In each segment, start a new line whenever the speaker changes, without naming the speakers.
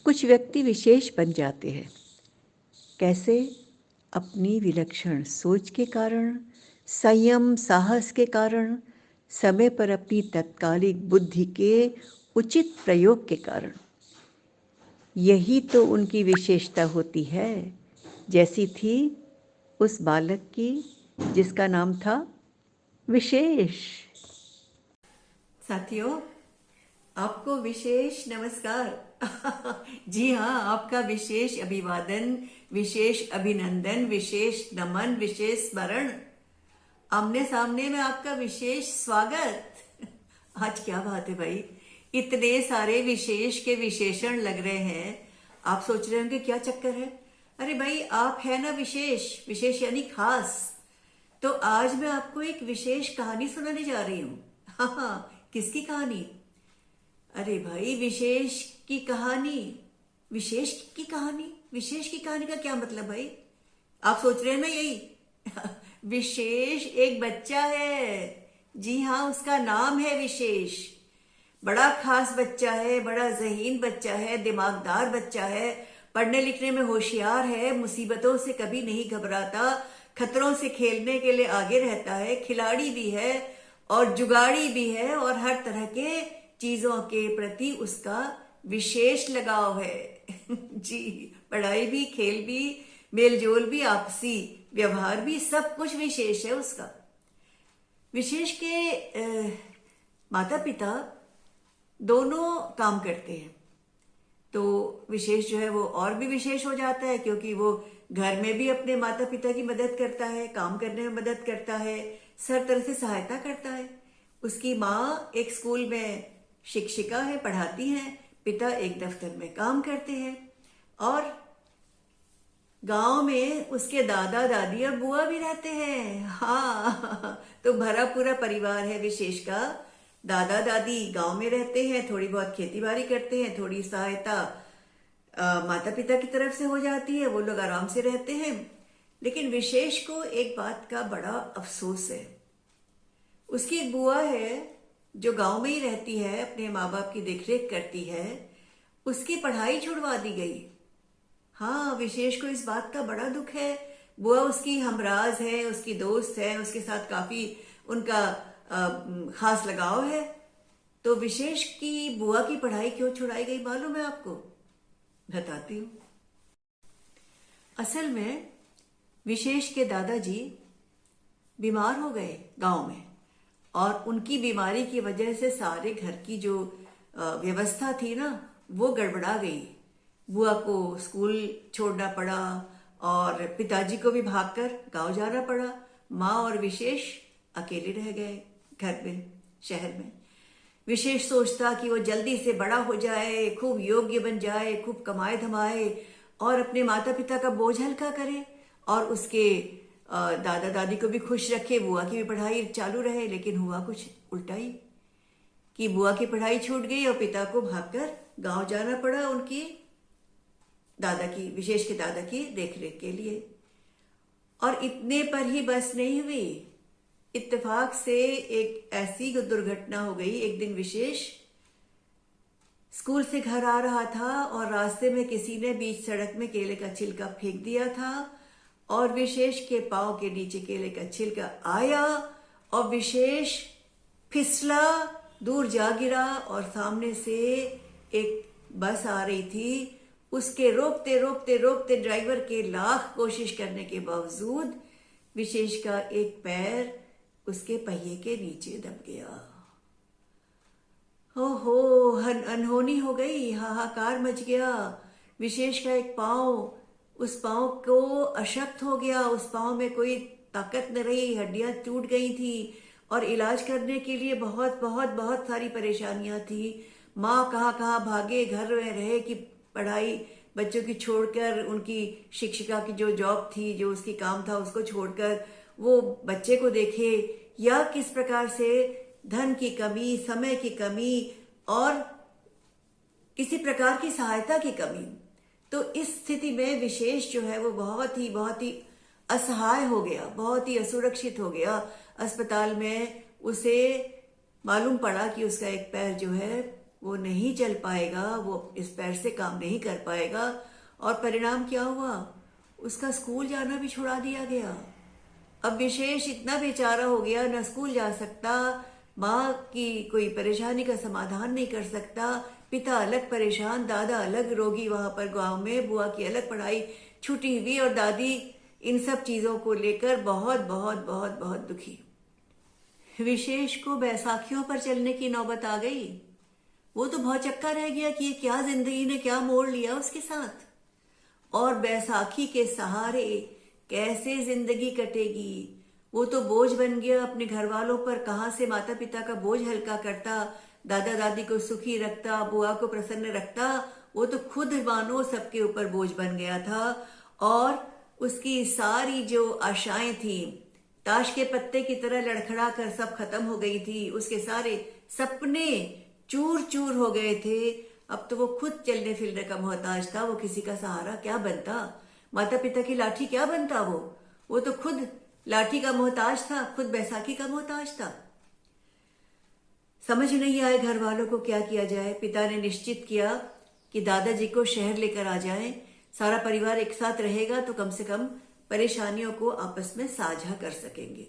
कुछ व्यक्ति विशेष बन जाते हैं। कैसे? अपनी विलक्षण सोच के कारण, संयम साहस के कारण, समय पर अपनी तत्कालिक बुद्धि के उचित प्रयोग के कारण। यही तो उनकी विशेषता होती है, जैसी थी उस बालक की जिसका नाम था विशेष। साथियों, आपको विशेष नमस्कार। जी हाँ, आपका विशेष अभिवादन, विशेष अभिनंदन, विशेष नमन, विशेष स्मरण, आमने सामने में आपका विशेष स्वागत। आज क्या बात है भाई, इतने सारे विशेष के विशेषण लग रहे हैं। आप सोच रहे होंगे क्या चक्कर है। अरे भाई, आप है ना विशेष, विशेष यानी खास। तो आज मैं आपको एक विशेष कहानी सुनाने जा रही हूँ। हाँ, किसकी कहानी? अरे भाई, विशेष की कहानी। विशेष की कहानी? विशेष की कहानी का क्या मतलब भाई? आप सोच रहे हैं ना यही। विशेष एक बच्चा है। जी हाँ, उसका नाम है विशेष। बड़ा खास बच्चा है, बड़ा ज़हीन बच्चा है, दिमागदार बच्चा है, पढ़ने लिखने में होशियार है, मुसीबतों से कभी नहीं घबराता, खतरों से खेलने के लिए आगे रहता है, खिलाड़ी भी है और जुगाड़ी भी है, और हर तरह के चीजों के प्रति उसका विशेष लगाव है। जी, पढ़ाई भी, खेल भी, मेलजोल भी, आपसी व्यवहार भी, सब कुछ विशेष है उसका। विशेष के माता पिता दोनों काम करते हैं, तो विशेष जो है वो और भी विशेष हो जाता है, क्योंकि वो घर में भी अपने माता पिता की मदद करता है, काम करने में मदद करता है, हर तरह से सहायता करता है। उसकी माँ एक स्कूल में शिक्षिका है, पढ़ाती हैं, पिता एक दफ्तर में काम करते हैं, और गांव में उसके दादा दादी और बुआ भी रहते हैं। हाँ, तो भरा पूरा परिवार है विशेष का। दादा दादी गांव में रहते हैं, थोड़ी बहुत खेती बाड़ी करते हैं, थोड़ी सहायता माता पिता की तरफ से हो जाती है, वो लोग आराम से रहते हैं। लेकिन विशेष को एक बात का बड़ा अफसोस है। उसकी एक बुआ है जो गांव में ही रहती है, अपने माँ बाप की देखरेख करती है, उसकी पढ़ाई छुड़वा दी गई। हाँ, विशेष को इस बात का बड़ा दुख है। बुआ उसकी हमराज है, उसकी दोस्त है, उसके साथ काफी उनका खास लगाव है। तो विशेष की बुआ की पढ़ाई क्यों छुड़ाई गई मालूम है आपको? बताती हूँ। असल में विशेष के दादाजी बीमार हो गए गांव में, और उनकी बीमारी की वजह से सारे घर की जो व्यवस्था थी ना, वो गड़बड़ा गई। बुआ को स्कूल छोड़ना पड़ा और पिताजी को भी भागकर गांव जाना पड़ा। माँ और विशेष अकेले रह गए घर में, शहर में। विशेष सोचता कि वो जल्दी से बड़ा हो जाए, खूब योग्य बन जाए, खूब कमाए धमाए और अपने माता पिता का बोझ हल्का करे, और उसके दादा दादी को भी खुश रखे, बुआ की भी पढ़ाई चालू रहे। लेकिन हुआ कुछ उल्टा ही, कि बुआ की पढ़ाई छूट गई और पिता को भागकर गांव जाना पड़ा उनकी दादा की, विशेष के दादा की देखरेख के लिए। और इतने पर ही बस नहीं हुई, इत्तेफाक से एक ऐसी दुर्घटना हो गई। एक दिन विशेष स्कूल से घर आ रहा था और रास्ते में किसी ने बीच सड़क में केले का छिलका फेंक दिया था, और विशेष के पांव के नीचे केले का छिलका आया और विशेष फिसला, दूर जा गिरा, और सामने से एक बस आ रही थी। उसके रोकते रोकते रोकते ड्राइवर के लाख कोशिश करने के बावजूद विशेष का एक पैर उसके पहिए के नीचे दब गया। ओहो, अनहोनी हो गई, हाहाकार मच गया। विशेष का एक पांव, उस पांव को अशक्त हो गया, उस पांव में कोई ताकत न रही, हड्डियां टूट गई थी, और इलाज करने के लिए बहुत बहुत बहुत सारी परेशानियां थी। माँ कहाँ कहाँ भागे, घर में रहे कि पढ़ाई बच्चों की छोड़कर, उनकी शिक्षिका की जो जॉब थी, जो उसकी काम था, उसको छोड़कर वो बच्चे को देखे, या किस प्रकार से धन की कमी, समय की कमी और किसी प्रकार की सहायता की कमी। तो इस स्थिति में विशेष जो है वो बहुत ही असहाय हो गया, बहुत ही असुरक्षित हो गया। अस्पताल में उसे मालूम पड़ा कि उसका एक पैर जो है वो नहीं चल पाएगा, वो इस पैर से काम नहीं कर पाएगा। और परिणाम क्या हुआ, उसका स्कूल जाना भी छुड़ा दिया गया। अब विशेष इतना बेचारा हो गया, न स्कूल जा सकता, माँ की कोई परेशानी का समाधान नहीं कर सकता, पिता अलग परेशान, दादा अलग रोगी वहां पर गांव में, बुआ की अलग पढ़ाई छूटी हुई, और दादी इन सब चीजों को लेकर बहुत बहुत बहुत बहुत दुखी। विशेष को बैसाखियों पर चलने की नौबत आ गई। वो तो बहुत चक्का रह गया कि ये क्या जिंदगी ने क्या मोड़ लिया उसके साथ, और बैसाखी के सहारे कैसे जिंदगी कटेगी। वो तो बोझ बन गया अपने घर वालों पर, कहां से माता पिता का बोझ हल्का करता, दादा दादी को सुखी रखता, बुआ को प्रसन्न रखता। वो तो खुद मानो सबके ऊपर बोझ बन गया था, और उसकी सारी जो आशाएं थी ताश के पत्ते की तरह लड़खड़ा कर सब खत्म हो गई थी। उसके सारे सपने चूर चूर हो गए थे। अब तो वो खुद चलने फिरने का मोहताज था। वो किसी का सहारा क्या बनता, माता पिता की लाठी क्या बनता। वो तो खुद लाठी का मोहताज था, खुद बैसाखी का मोहताज था। समझ नहीं आए घर वालों को क्या किया जाए। पिता ने निश्चित किया कि दादाजी को शहर लेकर आ जाएं, सारा परिवार एक साथ रहेगा तो कम से कम परेशानियों को आपस में साझा कर सकेंगे।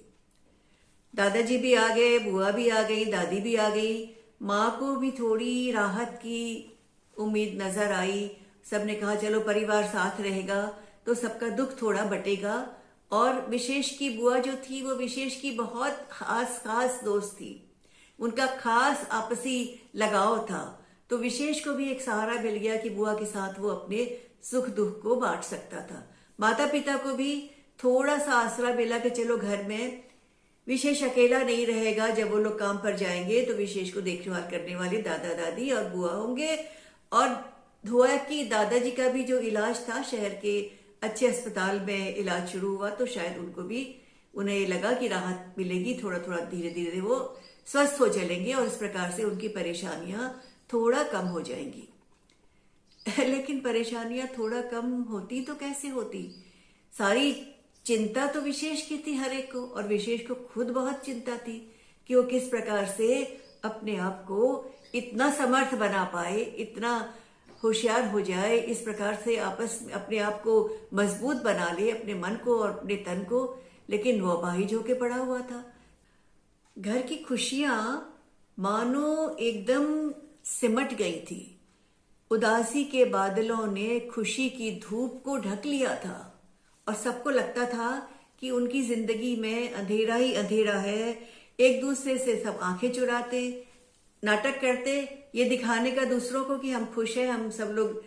दादाजी भी आ गए, बुआ भी आ गई, दादी भी आ गई। माँ को भी थोड़ी राहत की उम्मीद नजर आई। सबने कहा चलो परिवार साथ रहेगा तो सबका दुख थोड़ा बटेगा। और विशेष की बुआ जो थी वो विशेष की बहुत खास खास दोस्त थी, उनका खास आपसी लगाव था। तो विशेष को भी एक सहारा मिल गया कि बुआ के साथ वो अपने सुख दुख को बांट सकता था। माता पिता को भी थोड़ा सा आसरा मिला कि चलो घर में विशेष अकेला नहीं रहेगा। जब वो लोग काम पर जाएंगे तो विशेष को देखभाल करने वाले दादा दादी और बुआ होंगे। और हुआ कि दादाजी का भी जो इलाज था शहर के अच्छे अस्पताल में इलाज शुरू हुआ, तो शायद उनको भी उन्हें लगा कि राहत मिलेगी, थोड़ा थोड़ा धीरे धीरे वो स्वस्थ हो चलेंगे और इस प्रकार से उनकी परेशानियां थोड़ा कम हो जाएंगी। लेकिन परेशानियां थोड़ा कम होती तो कैसे होती, सारी चिंता तो विशेष की थी हर एक को, और विशेष को खुद बहुत चिंता थी कि वो किस प्रकार से अपने आप को इतना समर्थ बना पाए, इतना होशियार हो जाए, इस प्रकार से आपस में अपने आप को मजबूत बना ले, अपने मन को और अपने तन को। लेकिन वो अपाहिज होके पड़ा हुआ था। घर की खुशियां मानो एकदम सिमट गई थी। उदासी के बादलों ने खुशी की धूप को ढक लिया था और सबको लगता था कि उनकी जिंदगी में अंधेरा ही अंधेरा है। एक दूसरे से सब आंखें चुराते, नाटक करते, ये दिखाने का दूसरों को कि हम खुश हैं, हम सब लोग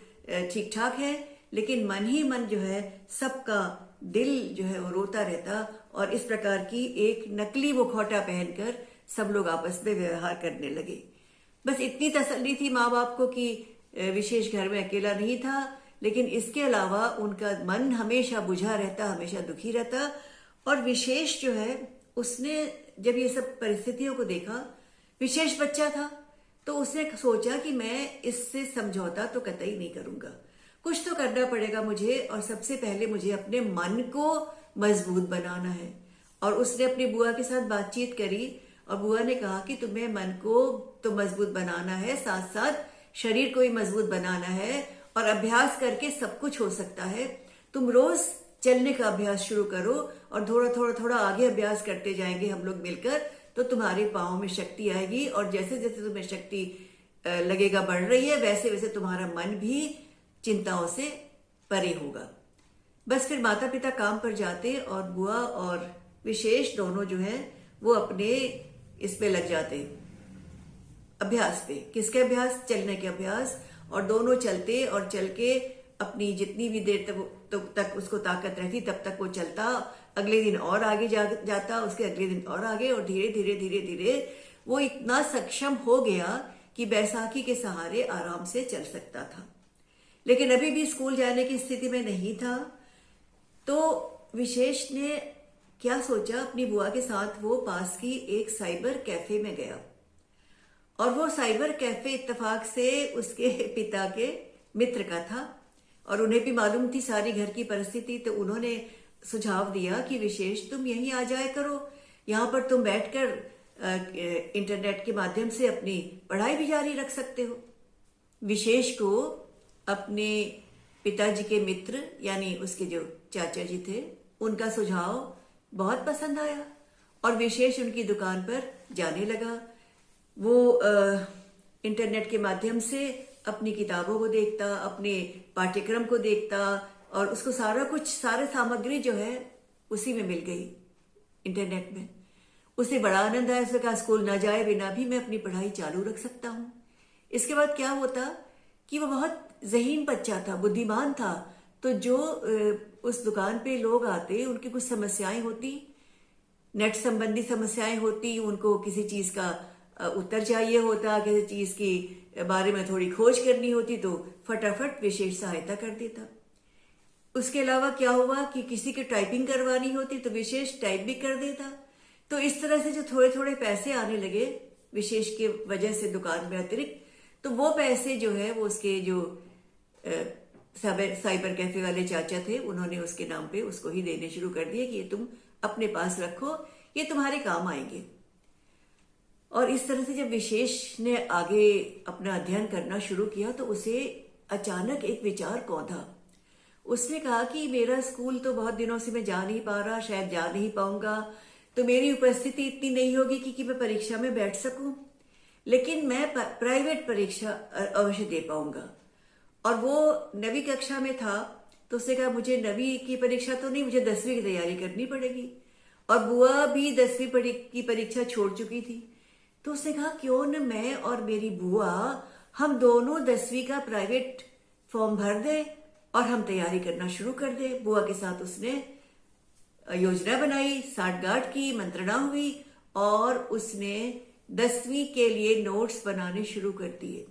ठीक ठाक हैं, लेकिन मन ही मन जो है सबका दिल जो है वो रोता रहता। और इस प्रकार की एक नकली मुखौटा पहनकर सब लोग आपस में व्यवहार करने लगे। बस इतनी तसल्ली थी माँ बाप को कि विशेष घर में अकेला नहीं था, लेकिन इसके अलावा उनका मन हमेशा बुझा रहता, हमेशा दुखी रहता। और विशेष जो है उसने जब ये सब परिस्थितियों को देखा, विशेष बच्चा था, तो उसने सोचा कि मैं इससे समझौता तो कतई नहीं करूंगा, कुछ तो करना पड़ेगा मुझे, और सबसे पहले मुझे अपने मन को मजबूत बनाना है। और उसने अपनी बुआ के साथ बातचीत करी और बुआ ने कहा कि तुम्हें मन को तो मजबूत बनाना है, साथ साथ शरीर को भी मजबूत बनाना है, और अभ्यास करके सब कुछ हो सकता है। तुम रोज चलने का अभ्यास शुरू करो और थोड़ा थोड़ा थोड़ा आगे अभ्यास करते जाएंगे हम लोग मिलकर, तो तुम्हारे पाँव में शक्ति आएगी। और जैसे जैसे तुम्हें शक्ति लगेगा बढ़ रही है, वैसे वैसे तुम्हारा मन भी चिंताओं से परे होगा। बस फिर माता पिता काम पर जाते और बुआ और विशेष दोनों जो है वो अपने इस पे लग जाते, अभ्यास पे। किसके अभ्यास? चलने के अभ्यास। और दोनों चलते और चल के अपनी जितनी भी देर तक उसको ताकत रहती तब तक वो चलता। अगले दिन और आगे जाता, उसके अगले दिन और आगे, और धीरे धीरे धीरे धीरे वो इतना सक्षम हो गया कि बैसाखी के सहारे आराम से चल सकता था। लेकिन अभी भी स्कूल जाने की स्थिति में नहीं था। तो विशेष ने क्या सोचा, अपनी बुआ के साथ वो पास की एक साइबर कैफे में गया। और वो साइबर कैफे इत्तेफाक से उसके पिता के मित्र का था, और उन्हें भी मालूम थी सारी घर की परिस्थिति। तो उन्होंने सुझाव दिया कि विशेष तुम यहीं आ जाया करो, यहाँ पर तुम बैठकर इंटरनेट के माध्यम से अपनी पढ़ाई भी जारी रख सकते हो। विशेष को अपने पिताजी के मित्र यानी उसके जो चाचा जी थे उनका सुझाव बहुत पसंद आया और विशेष उनकी दुकान पर जाने लगा। वो इंटरनेट के माध्यम से अपनी किताबों को देखता, अपने पाठ्यक्रम को देखता और उसको सारे सामग्री जो है उसी में मिल गई इंटरनेट में। उसे बड़ा आनंद आया। उसने कहा स्कूल न जाए बिना भी मैं अपनी पढ़ाई चालू रख सकता हूँ। इसके बाद क्या होता कि वो बहुत ज़हीन बच्चा था, बुद्धिमान था। तो जो उस दुकान पे लोग आते, उनकी कुछ समस्याएं होती, नेट संबंधी समस्याएं होती, उनको किसी चीज़ का उत्तर चाहिए होता, किसी चीज़ की बारे में थोड़ी खोज करनी होती, तो फटाफट विशेष सहायता कर देता। उसके अलावा क्या हुआ कि किसी की टाइपिंग करवानी होती तो विशेष टाइप भी कर देता। तो इस तरह से जो थोड़े थोड़े पैसे आने लगे विशेष के वजह से दुकान में अतिरिक्त, तो वो पैसे जो है वो उसके जो साइबर कैफे वाले चाचा थे उन्होंने उसके नाम पे उसको ही देने शुरू कर दिए कि ये तुम अपने पास रखो, ये तुम्हारे काम आएंगे। और इस तरह से जब विशेष ने आगे अपना अध्ययन करना शुरू किया तो उसे अचानक एक विचार कौंधा। उसने कहा कि मेरा स्कूल तो बहुत दिनों से मैं जा नहीं पा रहा, शायद जा नहीं पाऊंगा, तो मेरी उपस्थिति इतनी नहीं होगी कि मैं परीक्षा में बैठ सकूं, लेकिन मैं प्राइवेट परीक्षा अवश्य दे पाऊंगा। और वो 9वीं कक्षा में था तो उसने कहा मुझे 9वीं की परीक्षा तो नहीं, मुझे 10वीं की तैयारी करनी पड़ेगी। और बुआ भी 10वीं की परीक्षा छोड़ चुकी थी। तो उसने कहा क्यों न मैं और मेरी बुआ हम दोनों 10वीं का प्राइवेट फॉर्म भर दें और हम तैयारी करना शुरू कर दें। बुआ के साथ उसने योजना बनाई, साठगांठ की, मंत्रणा हुई और उसने 10वीं के लिए नोट्स बनाने शुरू कर दिए।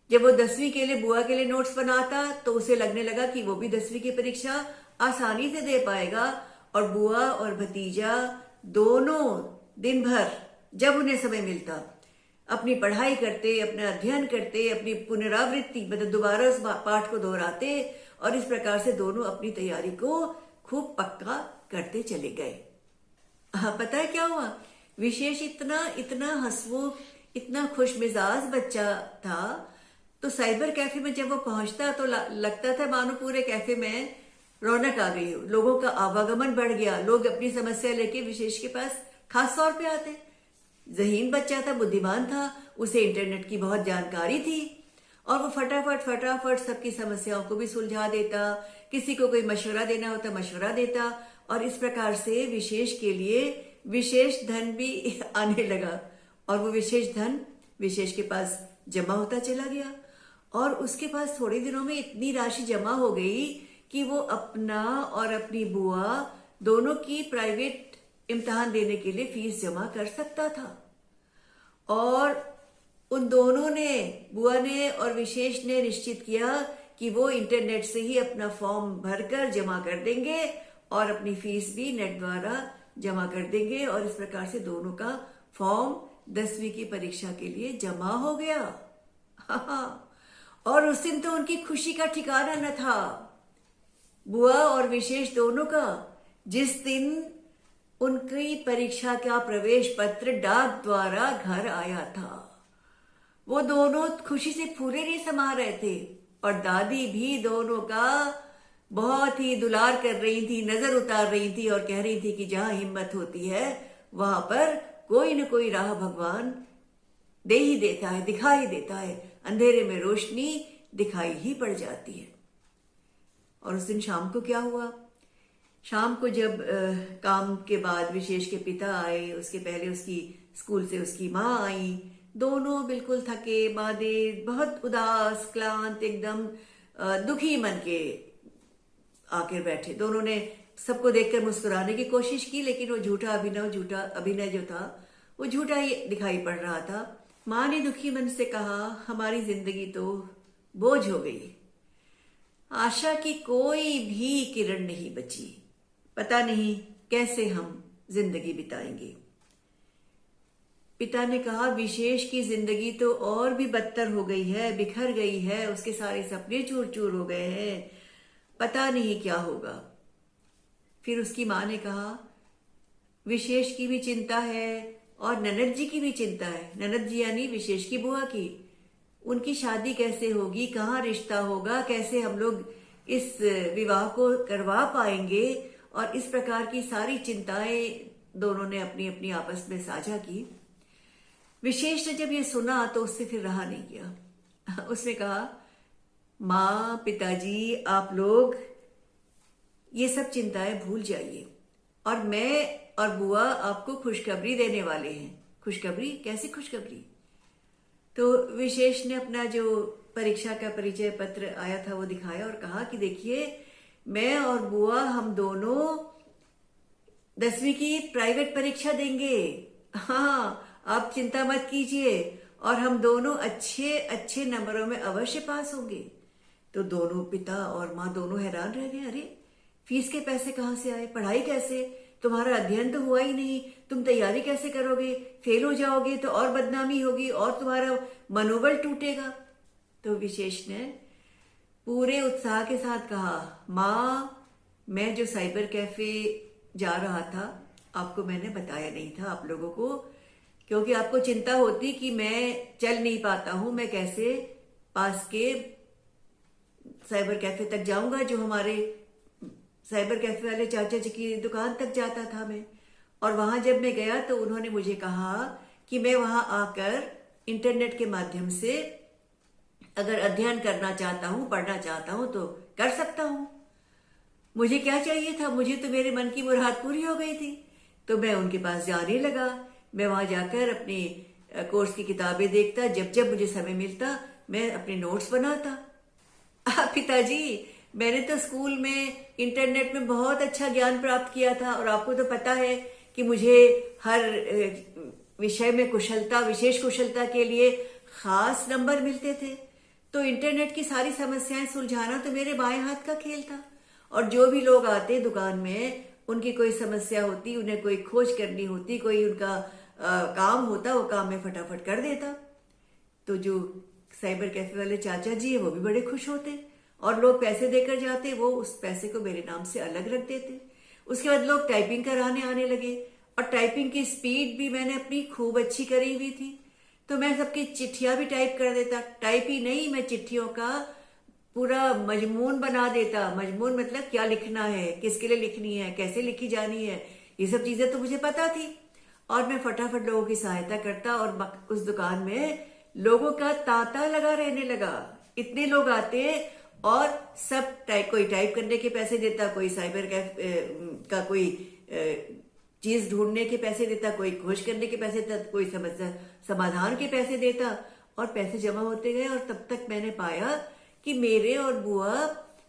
जब वो 10वीं के लिए बुआ के लिए नोट्स बनाता तो उसे लगने लगा कि वो भी 10वीं की परीक्षा आसानी से दे पाएगा। और बुआ और भतीजा दोनों दिन भर जब उन्हें समय मिलता अपनी पढ़ाई करते, अपना अध्ययन करते, अपनी पुनरावृत्ति मतलब दोबारा उस पाठ को दोहराते और इस प्रकार से दोनों अपनी तैयारी को खूब पक्का करते चले गए। हाँ, पता है क्या हुआ? विशेष इतना हंसमुख, इतना खुश मिजाज बच्चा था। तो साइबर कैफे में जब वो पहुंचता तो लगता था मानो पूरे कैफे में रौनक आ गई हो, लोगों का आवागमन बढ़ गया, लोग अपनी समस्या लेके विशेष के पास खास तौर पे आते। ज़हीन बच्चा था, बुद्धिमान था, उसे इंटरनेट की बहुत जानकारी थी और वो फटाफट सबकी समस्याओं को भी सुलझा देता। किसी को कोई मशवरा देना होता मशवरा देता और इस प्रकार से विशेष के लिए विशेष धन भी आने लगा। और वो विशेष धन विशेष के पास जमा होता चला गया और उसके पास थोड़े दिनों में इतनी राशि जमा हो गई कि वो अपना और अपनी बुआ दोनों की प्राइवेट इम्तिहान देने के लिए फीस जमा कर सकता था। और उन दोनों ने, बुआ ने और विशेष ने निश्चित किया कि वो इंटरनेट से ही अपना फॉर्म भरकर जमा कर देंगे और अपनी फीस भी नेट द्वारा जमा कर देंगे। और इस प्रकार से दोनों का फॉर्म 10वीं की परीक्षा के लिए जमा हो गया। और उस दिन तो उनकी खुशी का ठिकाना न था, बुआ और विशेष दोनों का। जिस दिन उनकी परीक्षा का प्रवेश पत्र डाक द्वारा घर आया था, वो दोनों खुशी से फूले नहीं समा रहे थे और दादी भी दोनों का बहुत ही दुलार कर रही थी, नजर उतार रही थी और कह रही थी कि जहां हिम्मत होती है वहां पर कोई न कोई राह भगवान दे ही देता है, दिखाई देता है, अंधेरे में रोशनी दिखाई ही पड़ जाती है। और उस दिन शाम को क्या हुआ? शाम को जब काम के बाद विशेष के पिता आए, उसके पहले उसकी स्कूल से उसकी माँ आई, दोनों बिल्कुल थके मादे, बहुत उदास, क्लांत, एकदम दुखी मन के आकर बैठे। दोनों ने सबको देखकर मुस्कुराने की कोशिश की, लेकिन वो झूठा अभिनय जो था वो झूठा ही दिखाई पड़ रहा था। माँ ने दुखी मन से कहा, हमारी जिंदगी तो बोझ हो गई, आशा की कोई भी किरण नहीं बची, पता नहीं कैसे हम जिंदगी बिताएंगे। पिता ने कहा, विशेष की जिंदगी तो और भी बदतर हो गई है, बिखर गई है, उसके सारे सपने चूर चूर हो गए हैं, पता नहीं क्या होगा। फिर उसकी माँ ने कहा, विशेष की भी चिंता है और ननद जी की भी चिंता है। ननद जी यानी विशेष की बुआ की, उनकी शादी कैसे होगी, कहाँ रिश्ता होगा, कैसे हम लोग इस विवाह को करवा पाएंगे, और इस प्रकार की सारी चिंताएं दोनों ने अपनी अपनी आपस में साझा की। विशेष ने जब ये सुना तो उससे फिर रहा नहीं गया। उसने कहा, माँ पिताजी आप लोग ये सब चिंताएं भूल जाइए, और मैं और बुआ आपको खुशखबरी देने वाले हैं। खुशखबरी? कैसी खुशखबरी? तो विशेष ने अपना जो परीक्षा का परिचय पत्र आया था वो दिखाया और कहा कि देखिए, मैं और बुआ हम दोनों 10वीं की प्राइवेट परीक्षा देंगे। हाँ, आप चिंता मत कीजिए, और हम दोनों अच्छे अच्छे नंबरों में अवश्य पास होंगे। तो दोनों पिता और माँ दोनों हैरान रह गए। अरे, फीस के पैसे कहाँ से आए, पढ़ाई कैसे, तुम्हारा अध्ययन तो हुआ ही नहीं, तुम तैयारी कैसे करोगे, फेल हो जाओगे तो और बदनामी होगी और तुम्हारा मनोबल टूटेगा। तो विशेष ने पूरे उत्साह के साथ कहा, माँ मैं जो साइबर कैफे जा रहा था, आपको मैंने बताया नहीं था आप लोगों को, क्योंकि आपको चिंता होती कि मैं चल नहीं पाता हूं, मैं कैसे पास के साइबर कैफे तक जाऊंगा, जो हमारे साइबर कैफे वाले चाचा जी की दुकान तक जाता था मैं। और वहां जब मैं गया तो उन्होंने मुझे कहा कि मैं वहां आकर इंटरनेट के माध्यम से अगर अध्ययन करना चाहता हूं, पढ़ना चाहता हूं तो कर सकता हूं। मुझे क्या चाहिए था, मुझे तो मेरे मन की मुराद पूरी हो गई थी। तो मैं उनके पास जाने लगा। मैं वहां जाकर अपने कोर्स की किताबें देखता, जब जब मुझे समय मिलता मैं अपने नोट्स बनाता। पिताजी, मैंने तो स्कूल में इंटरनेट में बहुत अच्छा ज्ञान प्राप्त किया था, और आपको तो पता है कि मुझे हर विषय में कुशलता, विशेष कुशलता के लिए खास नंबर मिलते थे। तो इंटरनेट की सारी समस्याएं सुलझाना तो मेरे बाएं हाथ का खेल था। और जो भी लोग आते दुकान में, उनकी कोई समस्या होती, उन्हें कोई खोज करनी होती, कोई उनका काम होता, वो काम मैं फटाफट कर देता। तो जो साइबर कैफे वाले चाचा जी है वो भी बड़े खुश होते, और लोग पैसे देकर जाते, वो उस पैसे को मेरे नाम से अलग रख देते। उसके बाद लोग टाइपिंग कराने आने लगे, और टाइपिंग की स्पीड भी मैंने अपनी खूब अच्छी करी हुई थी। तो मैं सबकी चिट्ठियां भी टाइप कर देता। टाइप ही नहीं, मैं चिट्ठियों का पूरा मजमून बना देता। मजमून मतलब क्या लिखना है, किसके लिए लिखनी है, कैसे लिखी जानी है, ये सब चीजें तो मुझे पता थी। और मैं फटाफट लोगों की सहायता करता, और उस दुकान में लोगों का तांता लगा रहने लगा। इतने लोग आते और सब कोई टाइप करने के पैसे देता, कोई साइबर का कोई चीज ढूंढने के पैसे देता, कोई खोज करने के पैसे देता, कोई समस्या समाधान के पैसे देता, और पैसे जमा होते गए। और तब तक मैंने पाया कि मेरे और बुआ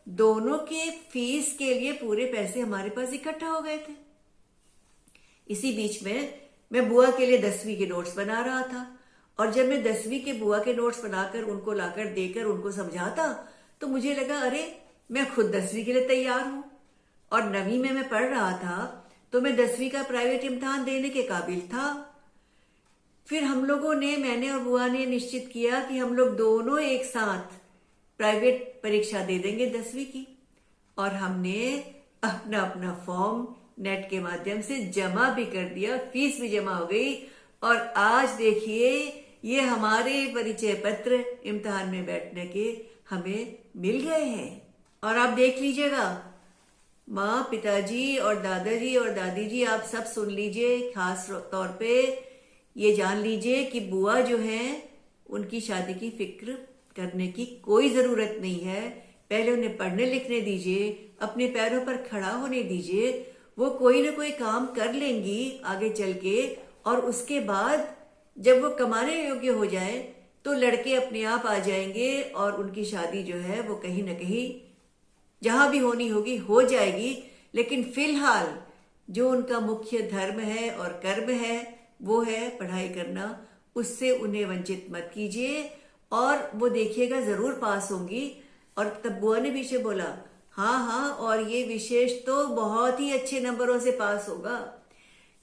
दोनों के फीस के लिए पूरे पैसे हमारे पास इकट्ठा हो गए थे। इसी बीच में मैं बुआ के लिए 10वीं के नोट्स बना रहा था, और जब मैं 10वीं के बुआ के नोट्स बनाकर उनको लाकर देकर उनको समझाता, तो मुझे लगा अरे मैं खुद 10वीं के लिए तैयार हूं। और 9वीं में मैं पढ़ रहा था, तो मैं 10वीं का प्राइवेट इम्तिहान देने के काबिल था। फिर हम लोगों ने, मैंने और बुआ ने निश्चित किया कि हम लोग दोनों एक साथ प्राइवेट परीक्षा दे देंगे 10वीं की। और हमने अपना अपना फॉर्म नेट के माध्यम से जमा भी कर दिया, फीस भी जमा हो गई। और आज देखिए, ये हमारे परिचय पत्र इम्तिहान में बैठने के हमें मिल गए हैं। और आप देख लीजिएगा, माँ पिताजी और दादाजी और दादी जी, आप सब सुन लीजिए, खास तौर पे ये जान लीजिए कि बुआ जो है, उनकी शादी की फिक्र करने की कोई जरूरत नहीं है। पहले उन्हें पढ़ने लिखने दीजिए, अपने पैरों पर खड़ा होने दीजिए, वो कोई ना कोई काम कर लेंगी आगे चल के। और उसके बाद जब वो कमाने योग्य हो जाए तो लड़के अपने आप आ जाएंगे, और उनकी शादी जो है वो कहीं ना कहीं जहां भी होनी होगी हो जाएगी। लेकिन फिलहाल जो उनका मुख्य धर्म है और कर्म है वो है पढ़ाई करना, उससे उन्हें वंचित मत कीजिए, और वो देखिएगा जरूर पास होंगी। और तब बुआ ने पीछे बोला, हाँ हाँ, और ये विशेष तो बहुत ही अच्छे नंबरों से पास होगा,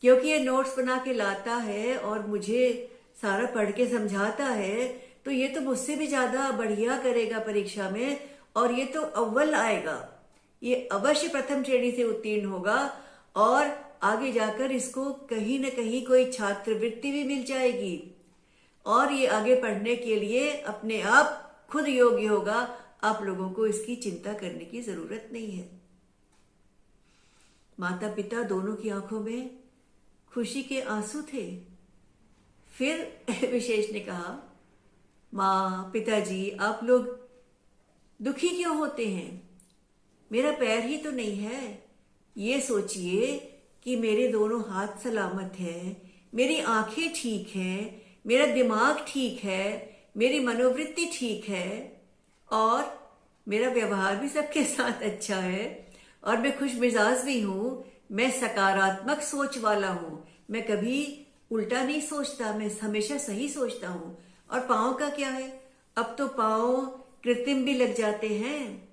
क्योंकि ये नोट्स बना के लाता है और मुझे सारा पढ़ के समझाता है, तो ये तो मुझसे भी ज्यादा बढ़िया करेगा परीक्षा में, और ये तो अव्वल आएगा, ये अवश्य प्रथम श्रेणी से उत्तीर्ण होगा, और आगे जाकर इसको कहीं न कहीं कोई छात्रवृत्ति भी मिल जाएगी और ये आगे पढ़ने के लिए अपने आप खुद योग्य होगा। आप लोगों को इसकी चिंता करने की जरूरत नहीं है। माता पिता दोनों की आंखों में खुशी के आंसू थे। फिर विशेष ने कहा, माँ पिताजी आप लोग दुखी क्यों होते हैं? मेरा पैर ही तो नहीं है। ये सोचिए कि मेरे दोनों हाथ सलामत हैं, मेरी आंखें ठीक हैं, मेरा दिमाग ठीक है, मेरी मनोवृत्ति ठीक है और मेरा व्यवहार भी सबके साथ अच्छा है और मैं खुश मिजाज भी हूं। मैं सकारात्मक सोच वाला हूं। मैं कभी उल्टा नहीं सोचता, मैं हमेशा सही सोचता हूं। और पाँव का क्या है? अब तो पाँव कृत्रिम भी लग जाते हैं।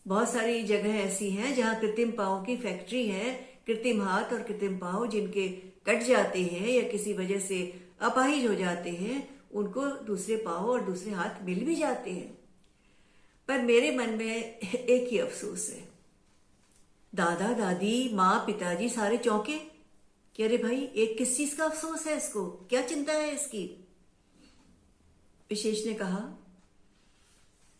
बहुत सारी जगह ऐसी हैं जहां कृत्रिम पाँव की फैक्ट्री है। कृत्रिम हाथ और कृत्रिम पाँव जिनके कट जाते हैं या किसी वजह से अपाहिज हो जाते हैं, उनको दूसरे पाँव और दूसरे हाथ मिल भी जाते हैं। पर मेरे मन में एक ही अफसोस है। दादा दादी माँ पिताजी सारे चौंके कि अरे भाई, एक किस चीज का अफसोस है इसको? क्या चिंता है इसकी? विशेष ने कहा,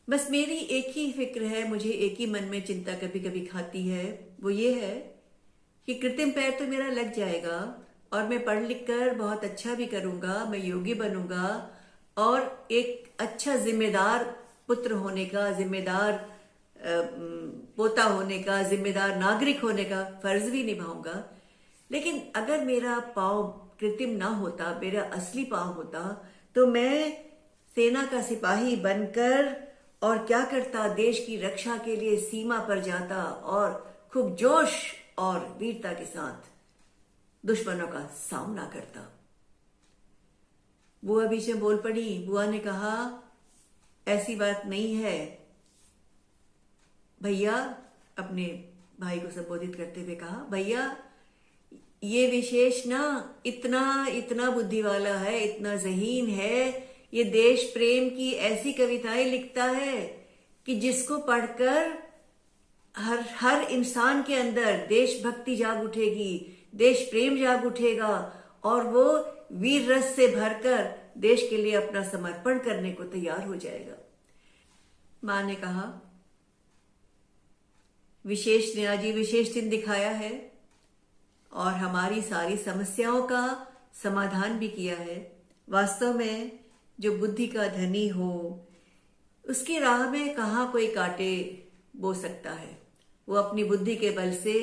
बस मेरी एक ही फिक्र है, मुझे एक ही मन में चिंता कभी कभी खाती है। वो ये है कि कृत्रिम पैर तो मेरा लग जाएगा और मैं पढ़ लिख कर बहुत अच्छा भी करूंगा, मैं योगी बनूंगा और एक अच्छा जिम्मेदार पुत्र होने का, जिम्मेदार पोता होने का, जिम्मेदार नागरिक होने का फर्ज भी निभाऊंगा। लेकिन अगर मेरा पाँव कृत्रिम ना होता, मेरा असली पाँव होता, तो मैं सेना का सिपाही बनकर और क्या करता, देश की रक्षा के लिए सीमा पर जाता और खूब जोश और वीरता के साथ दुश्मनों का सामना करता। बुआ बीच में बोल पड़ी। बुआ ने कहा, ऐसी बात नहीं है भैया। अपने भाई को संबोधित करते हुए कहा, भैया ये विशेष ना इतना बुद्धि वाला है, इतना ज़हीन है। ये देश प्रेम की ऐसी कविताएं लिखता है कि जिसको पढ़कर हर इंसान के अंदर देशभक्ति जाग उठेगी, देश प्रेम जाग उठेगा और वो वीर रस से भरकर देश के लिए अपना समर्पण करने को तैयार हो जाएगा। मां ने कहा, विशेष ने आज ये विशेष दिन दिखाया है और हमारी सारी समस्याओं का समाधान भी किया है। वास्तव में जो बुद्धि का धनी हो, उसकी राह में कहाँ कोई कांटे बो सकता है। वो अपनी बुद्धि के बल से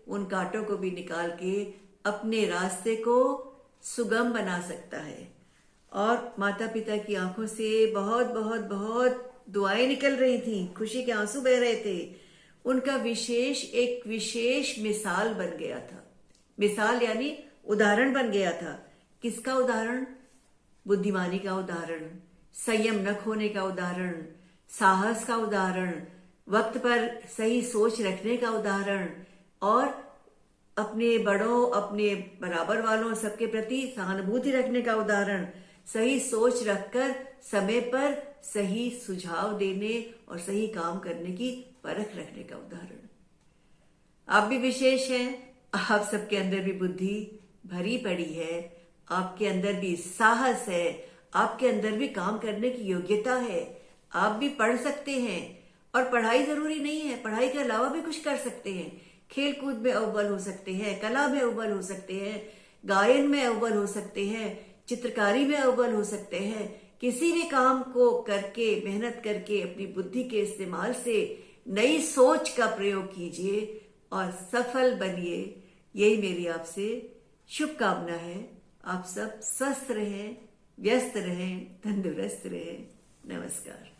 उन कांटों को भी निकाल के अपने रास्ते को सुगम बना सकता है। और माता पिता की आंखों से बहुत बहुत बहुत दुआएं निकल रही थी, खुशी के आंसू बह रहे थे। उनका एक विशेष मिसाल बन गया था। मिसाल यानी उदाहरण बन गया था। किसका उदाहरण? बुद्धिमानी का उदाहरण, संयम न खोने का उदाहरण, साहस का उदाहरण, वक्त पर सही सोच रखने का उदाहरण और अपने बड़ों, अपने बराबर वालों, सबके प्रति सहानुभूति रखने का उदाहरण, सही सोच रखकर समय पर सही सुझाव देने और सही काम करने की परख रखने का उदाहरण। आप भी विशेष हैं। आप सबके अंदर भी बुद्धि भरी पड़ी है, आपके अंदर भी साहस है, आपके अंदर भी काम करने की योग्यता है। आप भी पढ़ सकते हैं और पढ़ाई जरूरी नहीं है, पढ़ाई के अलावा भी कुछ कर सकते हैं। खेल कूद में अव्वल हो सकते हैं, कला में अव्वल हो सकते हैं, गायन में अव्वल हो सकते हैं, चित्रकारी में अव्वल हो सकते हैं। किसी भी काम को करके, मेहनत करके, अपनी बुद्धि के इस्तेमाल से नई सोच का प्रयोग कीजिए और सफल बनिए। यही मेरी आपसे शुभकामना है। आप सब स्वस्थ रहें, व्यस्त रहें, तंदुरुस्त रहें। नमस्कार।